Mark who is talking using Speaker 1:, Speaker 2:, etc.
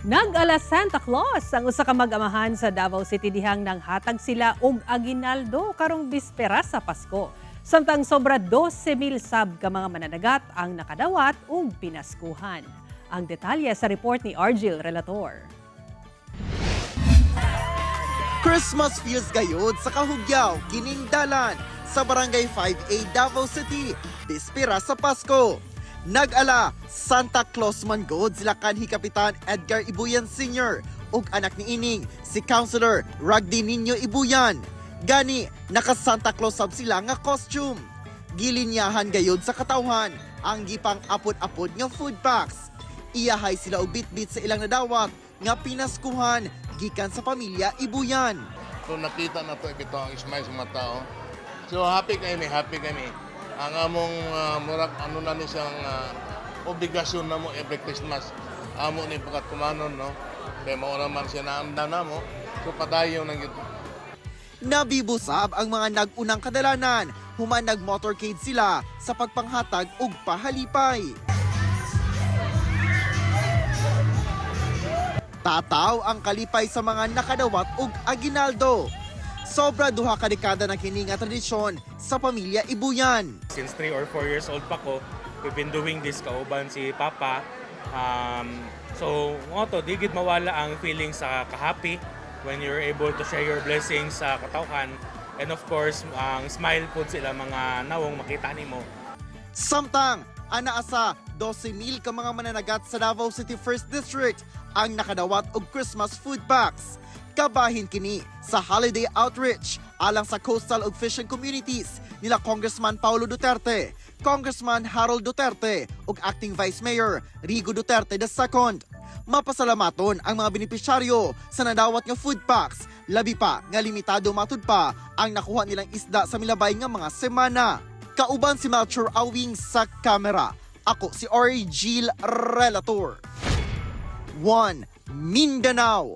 Speaker 1: Nag-ala Santa Claus ang usa ka mag-amahan sa Davao City dihang nang hatag sila og aginaldo karong bispera sa Pasko. Samtang sobra 12,000 sab ka mga mananagat ang nakadawat og pinaskuhan. Ang detalye sa report ni Argil Relator.
Speaker 2: Christmas feels gayod sa Kahugyaw, Kiningdalan, sa Barangay 5A, Davao City, bispera sa Pasko. Nag-ala Santa Claus man god sila kanhi Kapitan Edgar Ibuyan Sr. ug anak ni ining si Councilor Ragdi Nino Ibuyan. Gani naka Santa Claus sab sila nga costume. Gilinyahan gayod sa katawhan ang gipang apod-apod nga food packs. Iyahay sila og bitbit sa ilang nadawat nga pinaskuhan gikan sa pamilya Ibuyan.
Speaker 3: So nakita na to ito ang smile sa mga tao. So happy kami. Ang among murag ano na ni siyang obligasyon na mo every Christmas. Amo ni pagkatumanon, no? Kaya mao naman siya naamdan na mo. So padayon nang ito.
Speaker 2: Nabibusab ang mga nag-unang kadalanan, human nag-motorcade sila sa pagpanghatag ug pahalipay. Tataw ang kalipay sa mga nakadawat ug aginaldo. Sobra duha ka dekada na kini nga tradisyon sa pamilya Ibuyan.
Speaker 4: Since 3 or 4 years old pa ko, we've been doing this kauban si Papa. So, digid mawala ang feeling sa ka-happy when you're able to share your blessings sa katawhan. And of course, ang smile po sila mga nawong makita nimo.
Speaker 2: Samtang, anaasa 12,000 ka mga mananagat sa Davao City 1st District ang nakadawat og Christmas food packs. Kabahin kini sa holiday outreach alang sa coastal ug fishing communities nila Congressman Paulo Duterte, Congressman Harold Duterte ug Acting Vice Mayor Rigo Duterte II. Mapasalamaton ang mga benepisyaryo sa nadawat nga food packs, labi pa nga limitado matud pa ang nakuha nilang isda sa milabay nga mga semana. Kauban si Melchor Awing sa kamera. Ako si Argil Relator. 1 Mindanao.